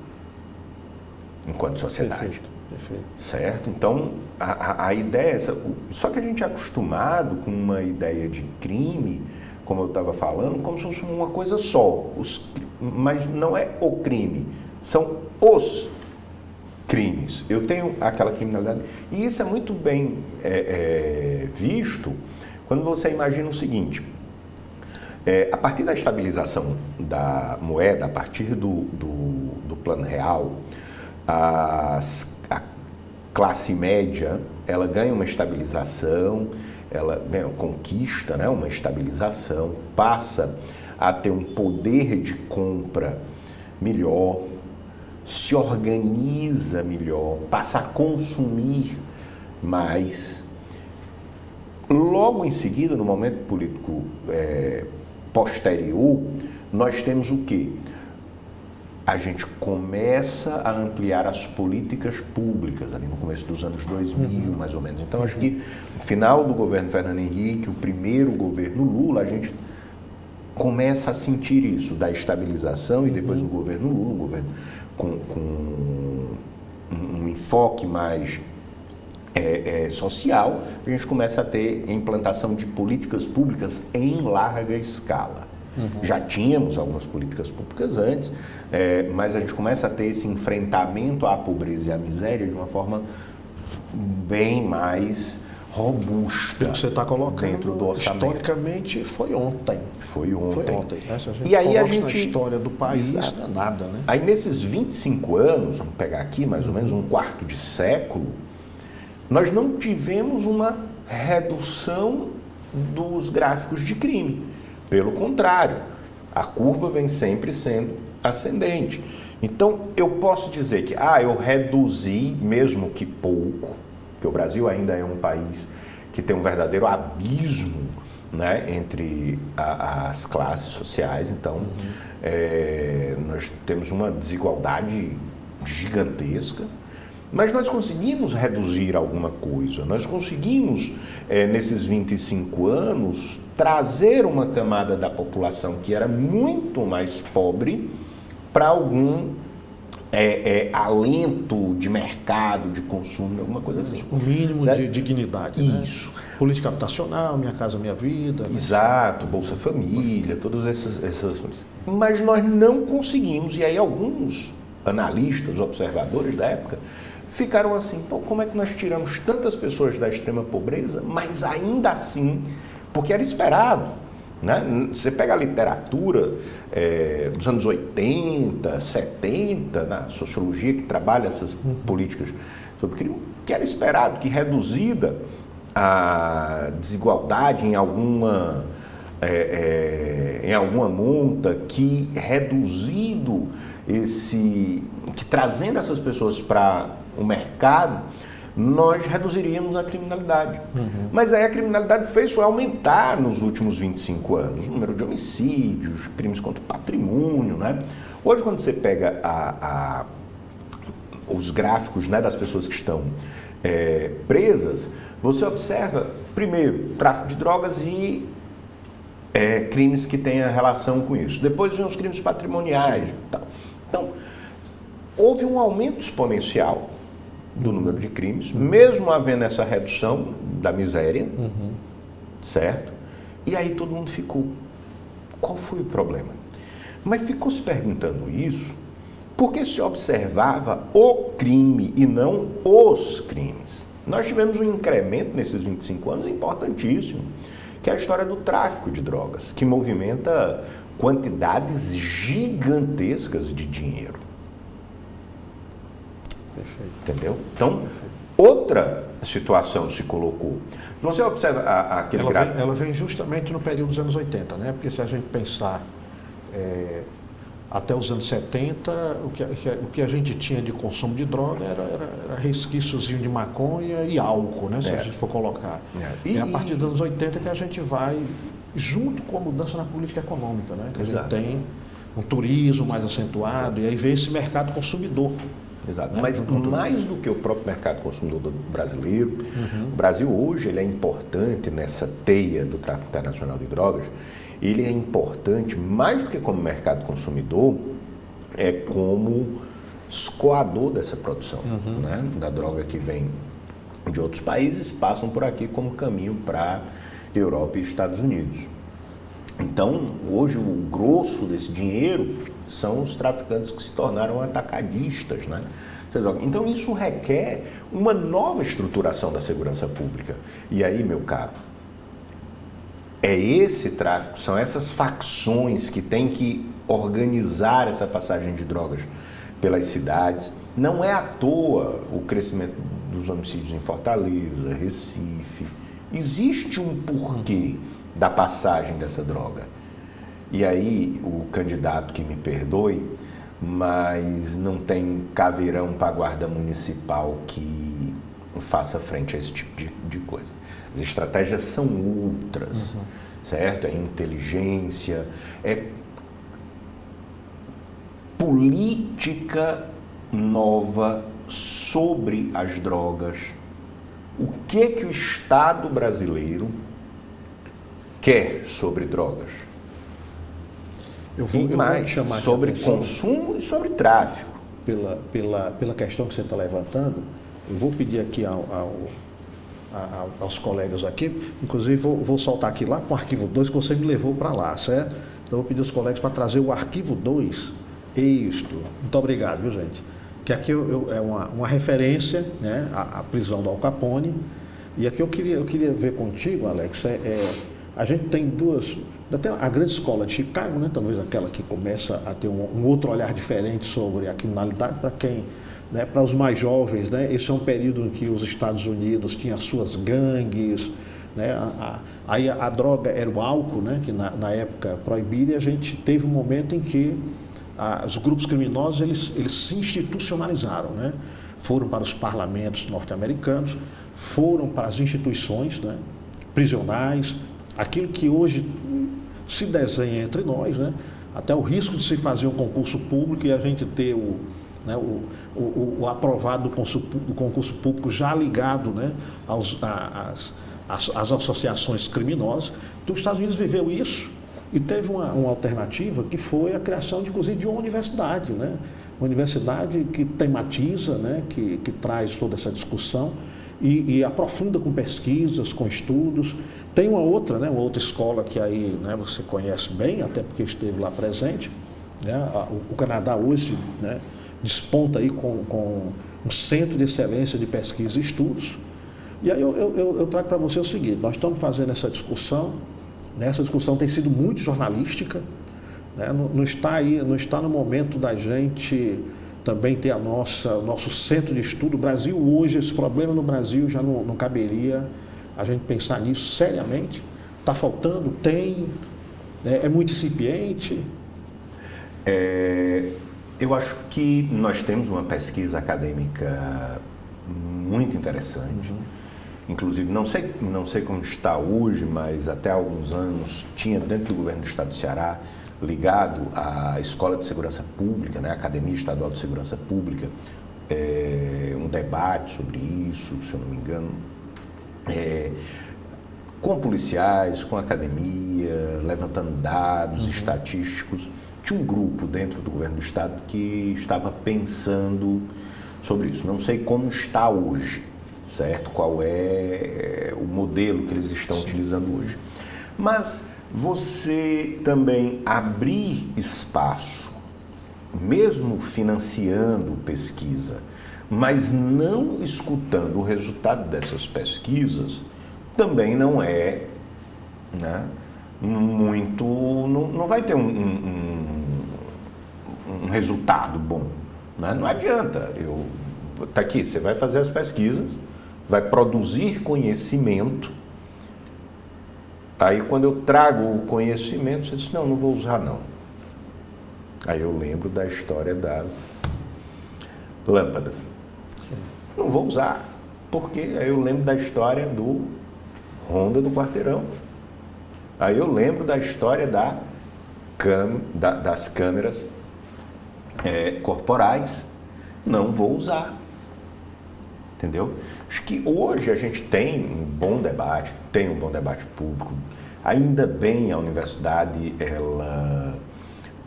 enquanto sociedade. Perfeito. Certo? Então, a ideia é essa. Só que a gente é acostumado com uma ideia de crime, como eu estava falando, como se fosse uma coisa só. Mas não é o crime, são os crimes. Eu tenho aquela criminalidade. E isso é muito bem visto quando você imagina o seguinte. A partir da estabilização da moeda, a partir do plano real, a classe média, ela ganha uma estabilização, ela conquista, né, uma estabilização, passa a ter um poder de compra melhor, se organiza melhor, passa a consumir mais. Logo em seguida, no momento político posterior, nós temos o quê? A gente começa a ampliar as políticas públicas, ali no começo dos anos 2000, mais ou menos. Então, acho que no final do governo Fernando Henrique, o primeiro governo Lula, a gente começa a sentir isso, da estabilização, e depois no governo Lula, um governo com um enfoque mais social, a gente começa a ter implantação de políticas públicas em larga escala. Já tínhamos algumas políticas públicas antes, mas a gente começa a ter esse enfrentamento à pobreza e à miséria de uma forma bem mais robusta. Pelo que você está colocando, dentro do orçamento. Historicamente foi ontem. Foi ontem. Né? Se a gente E aí a gente na história do país, Exato. não é nada, né? Aí nesses 25 anos, vamos pegar aqui mais ou menos um quarto de século, nós não tivemos uma redução dos gráficos de crime. Pelo contrário, a curva vem sempre sendo ascendente. Então, eu posso dizer que, eu reduzi, mesmo que pouco, porque o Brasil ainda é um país que tem um verdadeiro abismo, né, entre as classes sociais. Então, nós temos uma desigualdade gigantesca. Mas nós conseguimos reduzir alguma coisa, nós conseguimos, nesses 25 anos, trazer uma camada da população que era muito mais pobre para algum alento de mercado, de consumo, alguma coisa assim. O mínimo certo? de dignidade. Isso. Né? Política habitacional, Minha Casa Minha Vida. Né? Exato, Bolsa Família, todas essas coisas. Mas nós não conseguimos, e aí alguns analistas, observadores da época, ficaram assim, como é que nós tiramos tantas pessoas da extrema pobreza, mas ainda assim, porque era esperado, né? Você pega a literatura dos anos 80, 70, na sociologia que trabalha essas políticas sobre crime, que era esperado que reduzida a desigualdade em alguma monta, que reduzido que trazendo essas pessoas para o mercado, nós reduziríamos a criminalidade. Mas aí a criminalidade foi aumentar nos últimos 25 anos, o número de homicídios, crimes contra o patrimônio, né? Hoje, quando você pega os gráficos, né, das pessoas que estão presas, você observa, primeiro, tráfico de drogas e crimes que tenham relação com isso. Depois vem os crimes patrimoniais. Tal. Então, houve um aumento exponencial do número de crimes, mesmo havendo essa redução da miséria, certo? E aí todo mundo ficou, qual foi o problema? Mas ficou se perguntando isso porque se observava o crime e não os crimes. Nós tivemos um incremento nesses 25 anos importantíssimo, que é a história do tráfico de drogas, que movimenta quantidades gigantescas de dinheiro. Perfeito. Entendeu? Então, outra situação se colocou. Se você observa aquele gráfico... Ela vem justamente no período dos anos 80, né? Porque se a gente pensar até os anos 70, o que a gente tinha de consumo de droga era resquíciozinho de maconha e álcool, né? Se a gente for colocar. E a partir dos anos 80 que a gente vai, junto com a mudança na política econômica, né? Que a gente tem um turismo mais acentuado, e aí vem esse mercado consumidor. Exato. Mas mais do que o próprio mercado consumidor brasileiro, o Brasil hoje ele é importante nessa teia do tráfico internacional de drogas. Ele é importante mais do que como mercado consumidor, é como escoador dessa produção, né? Da droga que vem de outros países, passam por aqui como caminho para Europa e Estados Unidos. Então, hoje, o grosso desse dinheiro são os traficantes que se tornaram atacadistas, né? Então, isso requer uma nova estruturação da segurança pública. E aí, meu caro, é esse tráfico, são essas facções que têm que organizar essa passagem de drogas pelas cidades. Não é à toa o crescimento dos homicídios em Fortaleza, Recife. Existe um porquê da passagem dessa droga. E aí, o candidato que me perdoe, mas não tem caveirão para a guarda municipal que faça frente a esse tipo de coisa. As estratégias são outras, certo? É inteligência, é política nova sobre as drogas. O que o Estado brasileiro quer sobre drogas? Eu vou chamar sobre consumo e sobre tráfico. Pela questão que você está levantando, eu vou pedir aqui aos colegas aqui, inclusive vou soltar aqui lá para o arquivo 2 que você me levou para lá, certo? Então eu vou pedir aos colegas para trazer o arquivo 2, isto. Muito obrigado, viu, gente? Que aqui é uma referência, né, à prisão do Al Capone. E aqui eu queria ver contigo, Alex, a gente tem duas, até a grande escola de Chicago, né, talvez aquela que começa a ter um outro olhar diferente sobre a criminalidade para quem, né, para os mais jovens, né, esse é um período em que os Estados Unidos tinham as suas gangues, né, aí a droga era o álcool, né, que na época proibida, e a gente teve um momento em que os grupos criminosos eles se institucionalizaram, né, foram para os parlamentos norte-americanos, foram para as instituições, né, prisionais, aquilo que hoje se desenha entre nós, né? Até o risco de se fazer um concurso público e a gente ter o aprovado do concurso público já ligado, né, às associações criminosas. Então, os Estados Unidos viveu isso e teve uma alternativa que foi a criação, inclusive, de uma universidade, né? Uma universidade que tematiza, né, que traz toda essa discussão e aprofunda com pesquisas, com estudos. Tem uma outra escola que aí, né, você conhece bem, até porque esteve lá presente, né? O Canadá hoje, né, desponta aí com um centro de excelência de pesquisa e estudos. E aí eu trago para você o seguinte: nós estamos fazendo essa discussão, né? Essa discussão tem sido muito jornalística, né? Não está no momento da gente também ter o nosso centro de estudo. O Brasil hoje, esse problema no Brasil já não caberia a gente pensar nisso seriamente. Está faltando? Tem, né? É muito incipiente. Eu acho que nós temos uma pesquisa acadêmica muito interessante. Inclusive, não sei como está hoje, mas até há alguns anos tinha dentro do governo do Estado do Ceará, ligado à Escola de Segurança Pública, né, Academia Estadual de Segurança Pública, um debate sobre isso, se eu não me engano, com policiais, com academia, levantando dados estatísticos. Tinha um grupo dentro do governo do Estado que estava pensando sobre isso. Não sei como está hoje, certo? Qual é o modelo que eles estão utilizando hoje. Mas você também abrir espaço, mesmo financiando pesquisa, mas não escutando o resultado dessas pesquisas, também não é, né, muito, não vai ter um resultado bom, né? Não adianta, tá aqui, você vai fazer as pesquisas, vai produzir conhecimento. Aí quando eu trago o conhecimento, você diz, não vou usar não. Aí eu lembro da história das lâmpadas. Não vou usar, porque aí eu lembro da história do Ronda do Quarteirão. Aí eu lembro da história das câmeras corporais, não vou usar. Entendeu? Acho que hoje a gente tem um bom debate público. Ainda bem a universidade, ela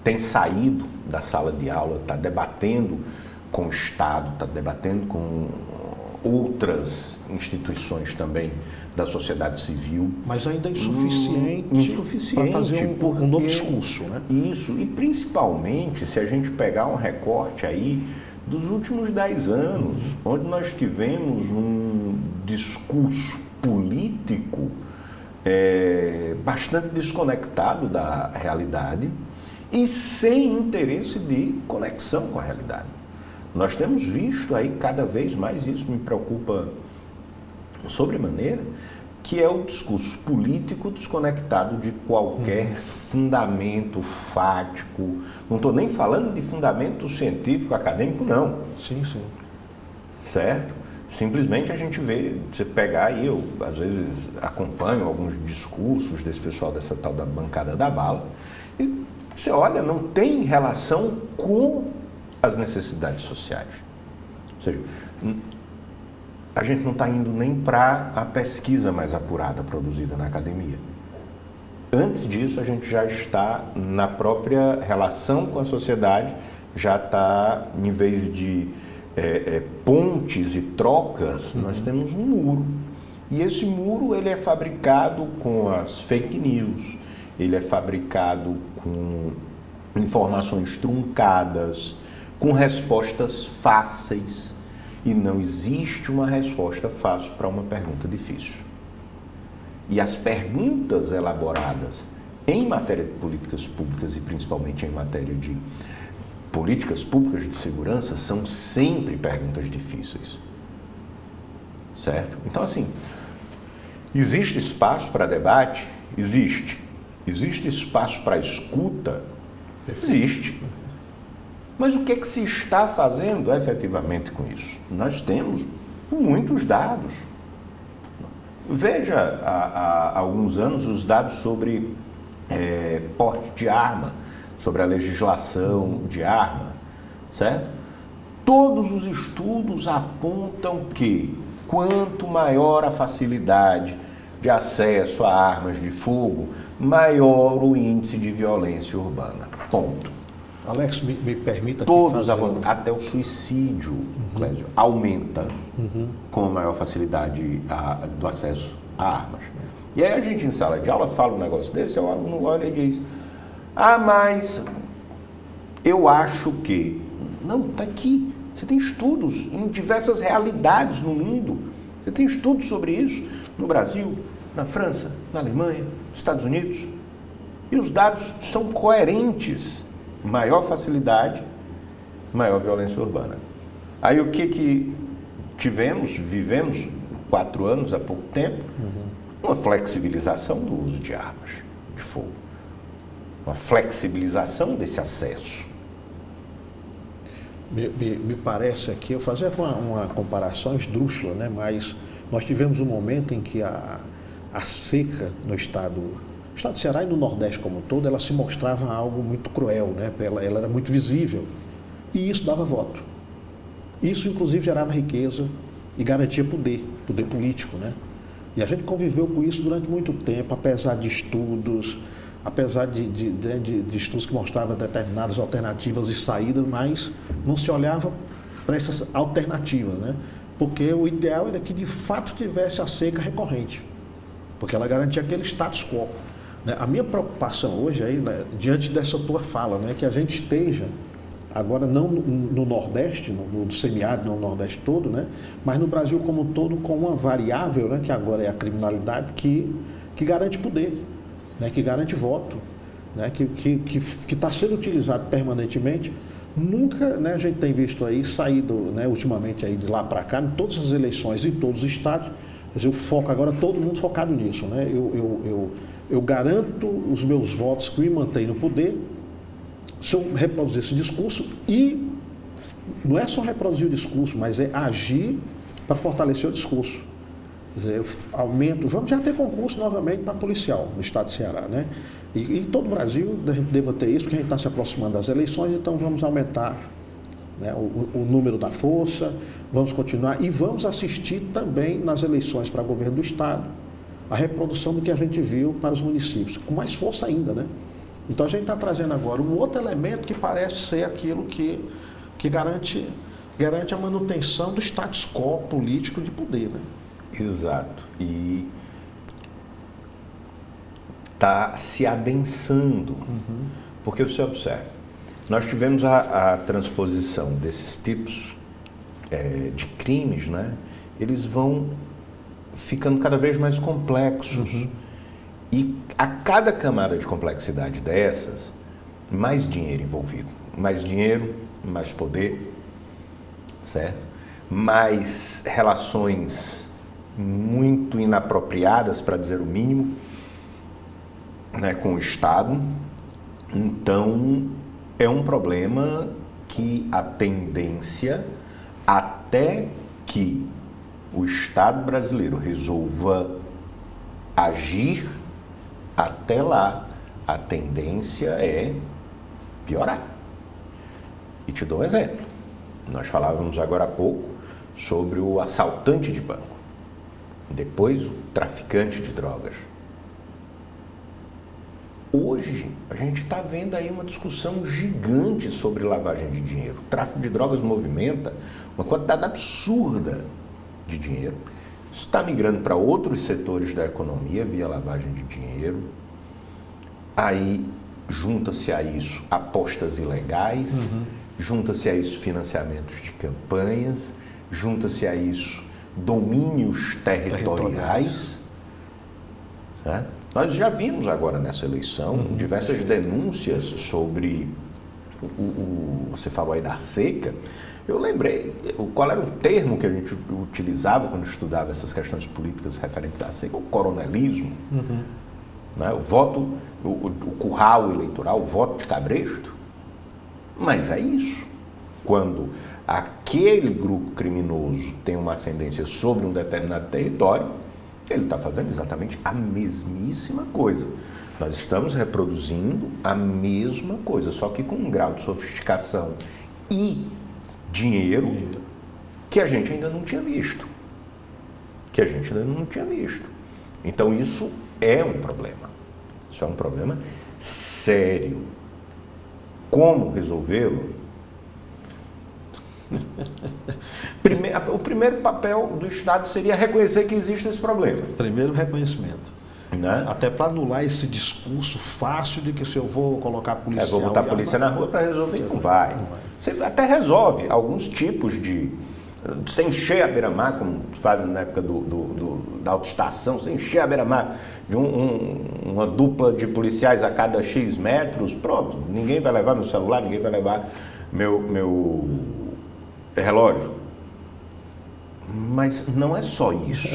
tem saído da sala de aula, está debatendo com o Estado, está debatendo com outras instituições também da sociedade civil. Mas ainda é insuficiente para fazer um novo discurso, né? Isso, e principalmente se a gente pegar um recorte aí dos últimos 10 anos, onde nós tivemos um discurso político bastante desconectado da realidade e sem interesse de conexão com a realidade. Nós temos visto aí cada vez mais, isso me preocupa sobremaneira, que é o discurso político desconectado de qualquer fundamento fático. Não estou nem falando de fundamento científico, acadêmico, não. Sim, sim. Certo? Simplesmente a gente vê, você pegar aí, eu às vezes acompanho alguns discursos desse pessoal dessa tal da bancada da bala, e você olha, não tem relação com as necessidades sociais. Ou seja, a gente não está indo nem para a pesquisa mais apurada produzida na academia. Antes disso, a gente já está na própria relação com a sociedade, já está, em vez de pontes e trocas, nós temos um muro. E esse muro ele é fabricado com as fake news, ele é fabricado com informações truncadas, com respostas fáceis. E não existe uma resposta fácil para uma pergunta difícil. E as perguntas elaboradas em matéria de políticas públicas e principalmente em matéria de políticas públicas de segurança são sempre perguntas difíceis. Certo? Então, assim, existe espaço para debate? Existe. Existe espaço para escuta? Existe. Mas o que é que se está fazendo efetivamente com isso? Nós temos muitos dados. Veja, há alguns anos, os dados sobre porte de arma, sobre a legislação de arma, certo? Todos os estudos apontam que quanto maior a facilidade de acesso a armas de fogo, maior o índice de violência urbana. Ponto. Alex, me permita todos até o suicídio, Clésio, aumenta com a maior facilidade do acesso a armas. E aí a gente em sala de aula fala um negócio desse, o aluno olha e diz: mas eu acho que... Não, está aqui. Você tem estudos em diversas realidades no mundo. Você tem estudos sobre isso no Brasil, na França, na Alemanha, nos Estados Unidos. E os dados são coerentes. Maior facilidade, maior violência urbana. Aí o que vivemos 4 anos, há pouco tempo, uma flexibilização do uso de armas de fogo. Uma flexibilização desse acesso. Me parece aqui, eu fazia uma comparação esdrúxula, né? Mas nós tivemos um momento em que a seca no estado do Ceará e no Nordeste como um todo, ela se mostrava algo muito cruel, né? Ela era muito visível. E isso dava voto. Isso, inclusive, gerava riqueza e garantia poder político, né? E a gente conviveu com isso durante muito tempo, apesar de estudos, apesar de estudos que mostravam determinadas alternativas e saídas, mas não se olhava para essas alternativas, né? Porque o ideal era que, de fato, tivesse a seca recorrente, porque ela garantia aquele status quo. A minha preocupação hoje, aí, né, diante dessa tua fala, né, que a gente esteja, agora não no Nordeste, no semiárido, no Nordeste todo, né, mas no Brasil como um todo, com uma variável, né, que agora é a criminalidade, que garante poder, né, que garante voto, né, que está sendo utilizado permanentemente. Nunca, né, a gente tem visto aí, saído, né, ultimamente aí de lá para cá, em todas as eleições, em todos os estados, quer dizer, o foco agora, todo mundo focado nisso, né? Eu garanto os meus votos que me mantêm no poder se eu reproduzir esse discurso, e não é só reproduzir o discurso, mas é agir para fortalecer o discurso. Quer dizer, eu aumento, vamos já ter concurso novamente para policial no estado de Ceará, né? E em todo o Brasil a gente deva ter isso, porque a gente está se aproximando das eleições, então vamos aumentar né, o número da força, vamos continuar e vamos assistir também nas eleições para governo do Estado a reprodução do que a gente viu para os municípios, com mais força ainda, né? Então a gente está trazendo agora um outro elemento que parece ser aquilo que garante a manutenção do status quo político de poder, né? Exato. E está se adensando, porque você observa, nós tivemos a transposição desses tipos de crimes, né? Eles vão ficando cada vez mais complexos. E a cada camada de complexidade dessas, mais dinheiro envolvido. Mais dinheiro, mais poder, certo? Mais relações muito inapropriadas, para dizer o mínimo, né, com o Estado. Então, é um problema que a tendência, até que o Estado brasileiro resolva agir, até lá, a tendência é piorar. E te dou um exemplo. Nós falávamos agora há pouco sobre o assaltante de banco, depois o traficante de drogas. Hoje, a gente está vendo aí uma discussão gigante sobre lavagem de dinheiro. O tráfico de drogas movimenta uma quantidade absurda de dinheiro. Isso está migrando para outros setores da economia via lavagem de dinheiro. Aí, junta-se a isso apostas ilegais, junta-se a isso financiamentos de campanhas, junta-se a isso domínios territoriais. Certo? Nós já vimos agora nessa eleição diversas denúncias sobre você falou aí da seca. Eu lembrei qual era o termo que a gente utilizava quando estudava essas questões políticas referentes à seca, o coronelismo, né? O voto, o curral eleitoral, o voto de cabresto. Mas é isso. Quando aquele grupo criminoso tem uma ascendência sobre um determinado território, ele está fazendo exatamente a mesmíssima coisa. Nós estamos reproduzindo a mesma coisa, só que com um grau de sofisticação e dinheiro que a gente ainda não tinha visto. Então isso é um problema. Isso é um problema sério. Como resolvê-lo? O primeiro papel do Estado seria reconhecer que existe esse problema. Primeiro reconhecimento. Né? Até para anular esse discurso fácil de que se eu vou colocar policial... vou botar a polícia na rua para resolver, não vai. Você até resolve alguns tipos de... Sem encher a beira-mar, como fazem na época da autoestação, sem encher a beira-mar de uma dupla de policiais a cada X metros, pronto, ninguém vai levar meu celular, ninguém vai levar meu relógio. Mas não é só isso,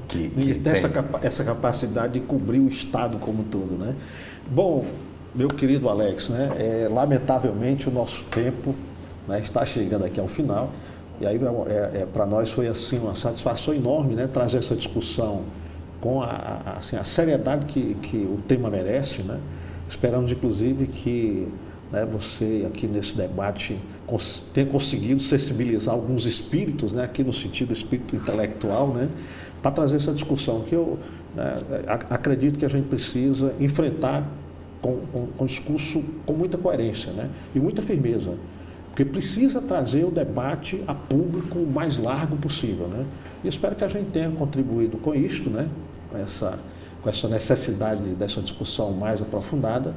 que tem essa capacidade de cobrir o Estado como um todo, né? Bom, meu querido Alex, né, lamentavelmente o nosso tempo, né, está chegando aqui ao final. E aí, para nós foi assim, uma satisfação enorme, né, trazer essa discussão com a seriedade que o tema merece, né? Esperamos, inclusive, que, né, você aqui nesse debate tenha conseguido sensibilizar alguns espíritos, né, aqui no sentido espírito intelectual, né, para trazer essa discussão que eu, né, acredito que a gente precisa enfrentar com discurso com muita coerência, né, e muita firmeza. Porque precisa trazer o debate a público o mais largo possível, né? E espero que a gente tenha contribuído com isto, né? Com essa necessidade dessa discussão mais aprofundada.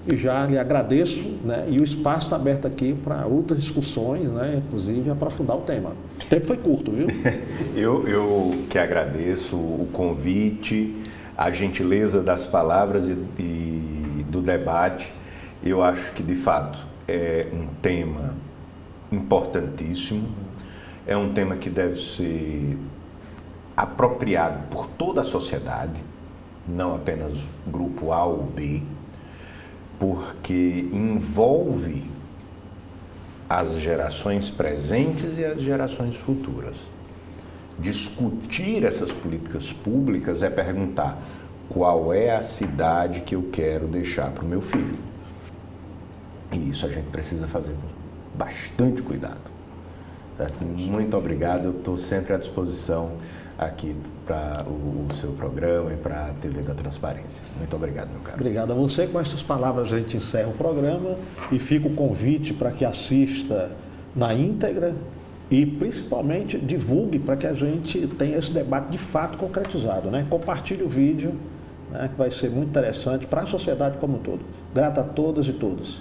E já lhe agradeço, né? E o espaço está aberto aqui para outras discussões, né? Inclusive aprofundar o tema. O tempo foi curto, viu? Eu que agradeço o convite, a gentileza das palavras e do debate. Eu acho que, de fato, é um tema importantíssimo, é um tema que deve ser apropriado por toda a sociedade, não apenas grupo A ou B, porque envolve as gerações presentes e as gerações futuras. Discutir essas políticas públicas é perguntar qual é a cidade que eu quero deixar para o meu filho. E isso a gente precisa fazer bastante cuidado. Certo? Muito obrigado, eu estou sempre à disposição aqui para o seu programa e para a TV da Transparência. Muito obrigado, meu caro. Obrigado a você. Com estas palavras a gente encerra o programa e fica o convite para que assista na íntegra e principalmente divulgue para que a gente tenha esse debate de fato concretizado, né? Compartilhe o vídeo, né, que vai ser muito interessante para a sociedade como um todo. Grato a todas e todos.